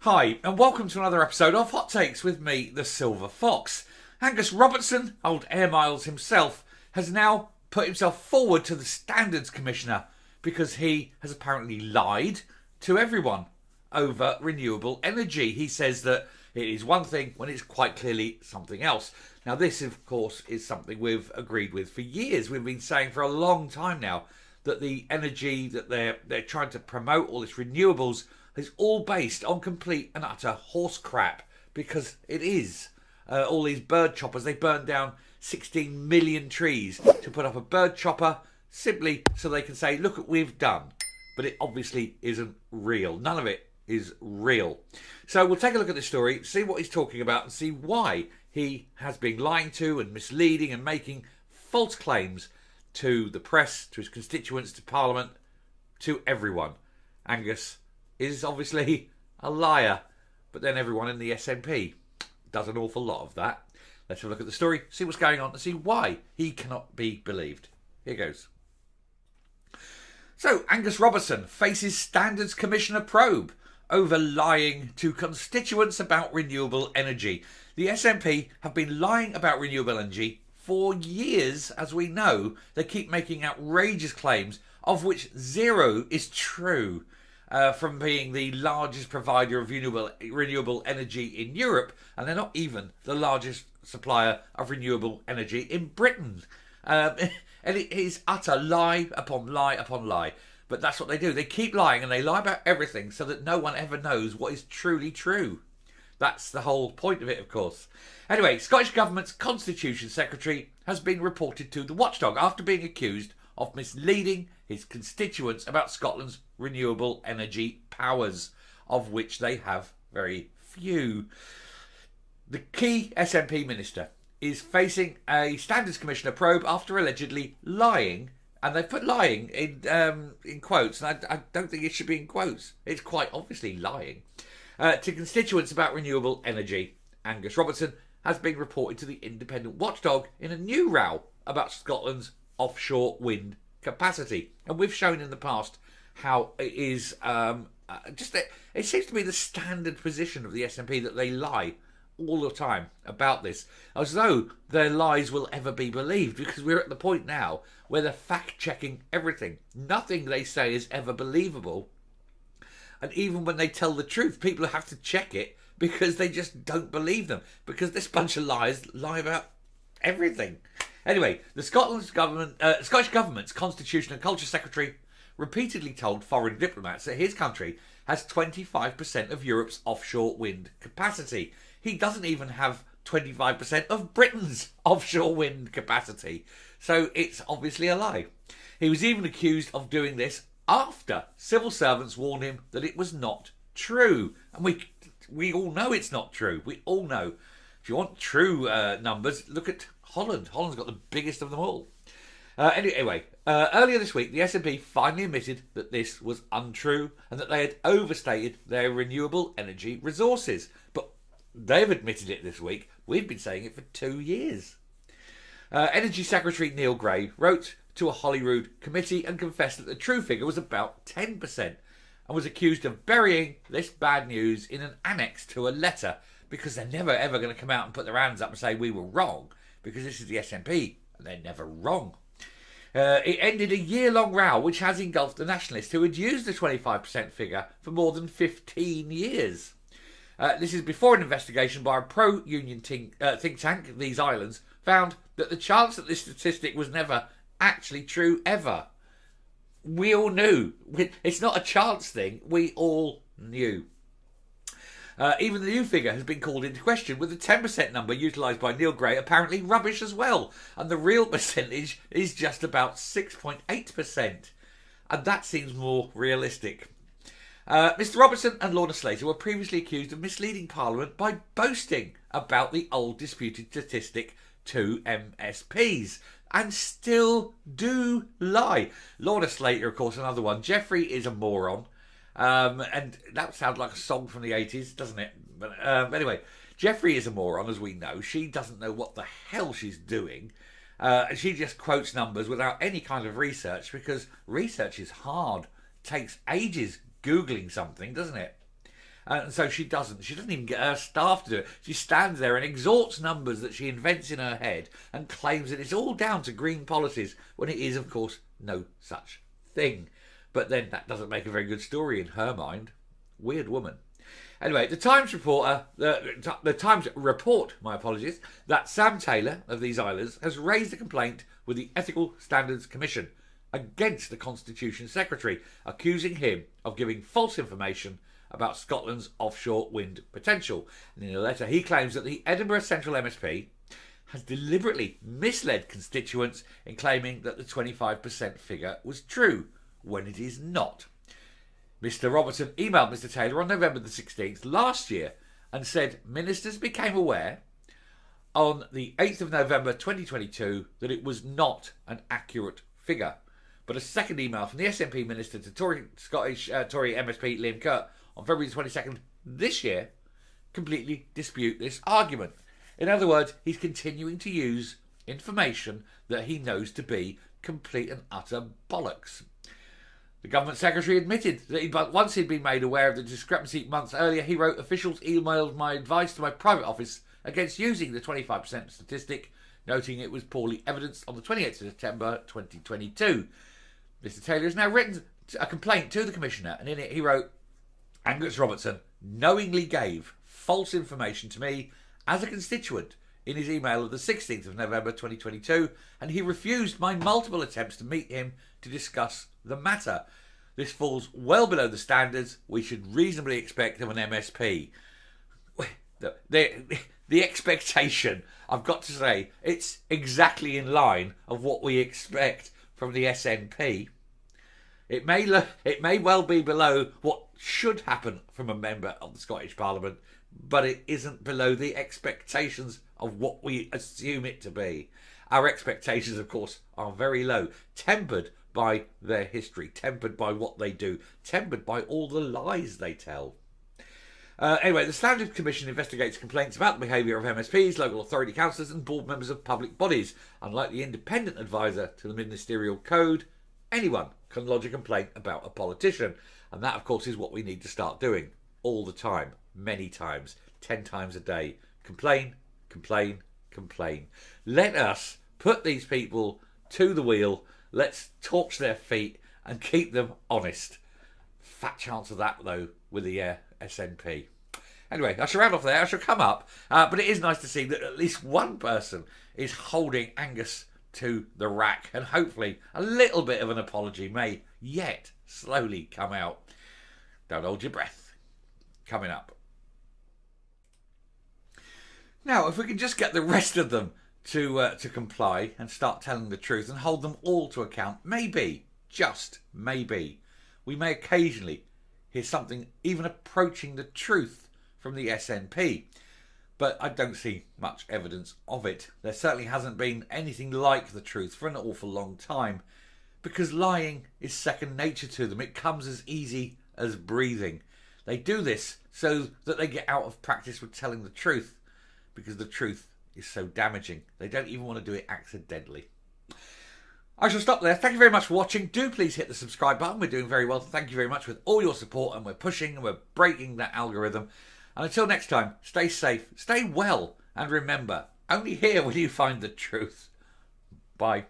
Hi, and welcome to another episode of Hot Takes with me, the Silver Fox. Angus Robertson, old Airmiles himself, has now put himself forward to the Standards Commissioner because he has apparently lied to everyone over renewable energy. He says that it is one thing when it's quite clearly something else. Now, this, of course, is something we've agreed with for years. We've been saying for a long time now that the energy that they're trying to promote, all this renewables, is all based on complete and utter horse crap, because it is. All these bird choppers, they burned down 16 million trees to put up a bird chopper simply so they can say, look what we've done. But it obviously isn't real. None of it is real. So we'll take a look at this story, see what he's talking about, and see why he has been lying to and misleading and making false claims to the press, to his constituents, to Parliament, to everyone. Angus is obviously a liar, but then everyone in the SNP does an awful lot of that. Let's have a look at the story, see what's going on, and see why he cannot be believed. Here goes. So, Angus Robertson faces Standards Commissioner probe over lying to constituents about renewable energy. The SNP have been lying about renewable energy for years, as we know. They keep making outrageous claims, of which zero is true. From being the largest provider of renewable energy in Europe, and they're not even the largest supplier of renewable energy in Britain. And it is utter lie upon lie upon lie. But that's what they do. They keep lying, and they lie about everything so that no one ever knows what is truly true. That's the whole point of it, of course. Anyway, Scottish Government's Constitution Secretary has been reported to the Watchdog after being accused of misleading his constituents about Scotland's renewable energy powers, of which they have very few. The key SNP minister is facing a Standards Commissioner probe after allegedly lying, and they've put lying in quotes, and I don't think it should be in quotes. It's quite obviously lying. To constituents about renewable energy. Angus Robertson has been reported to the Independent Watchdog in a new row about Scotland's offshore wind capacity, and we've shown in the past how it is it seems to be the standard position of the SNP that they lie all the time about this, as though their lies will ever be believed, because we're at the point now where they're fact-checking everything. Nothing they say is ever believable, and even when they tell the truth, people have to check it because they just don't believe them, because this bunch of liars lie about everything. Anyway, the Scottish Government's Constitution and Culture Secretary repeatedly told foreign diplomats that his country has 25% of Europe's offshore wind capacity. He doesn't even have 25% of Britain's offshore wind capacity. So it's obviously a lie. He was even accused of doing this after civil servants warned him that it was not true. And we all know it's not true. We all know. If you want true numbers, look at Holland. Holland's got the biggest of them all. Anyway, earlier this week, the SNP finally admitted that this was untrue and that they had overstated their renewable energy resources. But they've admitted it this week. We've been saying it for 2 years. Energy Secretary Neil Gray wrote to a Holyrood committee and confessed that the true figure was about 10% and was accused of burying this bad news in an annex to a letter, because they're never ever going to come out and put their hands up and say we were wrong, because this is the SNP and they're never wrong. It ended a year-long row which has engulfed the nationalists who had used the 25% figure for more than 15 years. This is before an investigation by a pro-union think tank, These Islands, found that the chance that this statistic was never actually true ever. We all knew. It's not a chance thing. We all knew. Even the new figure has been called into question, with the 10% number utilised by Neil Gray apparently rubbish as well. And the real percentage is just about 6.8%. And that seems more realistic. Mr Robertson and Lorna Slater were previously accused of misleading Parliament by boasting about the old disputed statistic to MSPs, and still do lie. Lorna Slater, of course, another one. Jeffrey is a moron. And that sounds like a song from the 80s, doesn't it? But anyway, Jeffrey is a moron, as we know. She doesn't know what the hell she's doing. She just quotes numbers without any kind of research, because research is hard. It takes ages Googling something, doesn't it? And so she doesn't. She doesn't even get her staff to do it. She stands there and exhorts numbers that she invents in her head and claims that it's all down to green policies, when it is, of course, no such thing. But then that doesn't make a very good story in her mind. Weird woman. Anyway, the Times report, my apologies, that Sam Taylor of these islands has raised a complaint with the Ethical Standards Commission against the Constitution Secretary, accusing him of giving false information about Scotland's offshore wind potential. And in a letter, he claims that the Edinburgh Central MSP has deliberately misled constituents in claiming that the 25% figure was true, when it is not. Mr. Robertson emailed Mr. Taylor on November the 16th last year and said ministers became aware on the 8th of November 2022 that it was not an accurate figure. But a second email from the SNP minister to Scottish Tory MSP Liam Kirk on February 22nd this year completely dispute this argument. In other words, he's continuing to use information that he knows to be complete and utter bollocks. The government secretary admitted that once he'd been made aware of the discrepancy months earlier, he wrote, "Officials emailed my advice to my private office against using the 25% statistic, noting it was poorly evidenced on the 28th of September 2022. Mr. Taylor has now written a complaint to the Commissioner, and in it he wrote, "Angus Robertson knowingly gave false information to me as a constituent in his email of the 16th of November 2022, and he refused my multiple attempts to meet him to discuss the matter. This falls well below the standards we should reasonably expect of an MSP." The expectation, I've got to say, it's exactly in line of what we expect from the SNP. It may well be below what should happen from a member of the Scottish Parliament, but it isn't below the expectations of what we assume it to be. Our expectations, of course, are very low, tempered by their history, tempered by what they do, tempered by all the lies they tell. Anyway, the Standards Commission investigates complaints about the behaviour of MSPs, local authority councillors and board members of public bodies. Unlike the independent advisor to the Ministerial Code, anyone can lodge a complaint about a politician. And that, of course, is what we need to start doing all the time, many times, 10 times a day. Complain, complain, complain. Let us put these people to the wheel. Let's torch their feet and keep them honest. Fat chance of that, though, with the SNP. Anyway, I shall round off there. I shall come up. But it is nice to see that at least one person is holding Angus to the rack. And hopefully a little bit of an apology may yet slowly come out. Don't hold your breath. Coming up. Now, if we can just get the rest of them to comply and start telling the truth and hold them all to account, maybe, just maybe, we may occasionally hear something even approaching the truth from the SNP. But I don't see much evidence of it. There certainly hasn't been anything like the truth for an awful long time, because lying is second nature to them. It comes as easy as breathing. They do this so that they get out of practice with telling the truth, because the truth is so damaging. They don't even want to do it accidentally. I shall stop there. Thank you very much for watching. Do please hit the subscribe button. We're doing very well. Thank you very much with all your support, and we're pushing and we're breaking that algorithm. And until next time, stay safe, stay well, and remember, only here will you find the truth. Bye.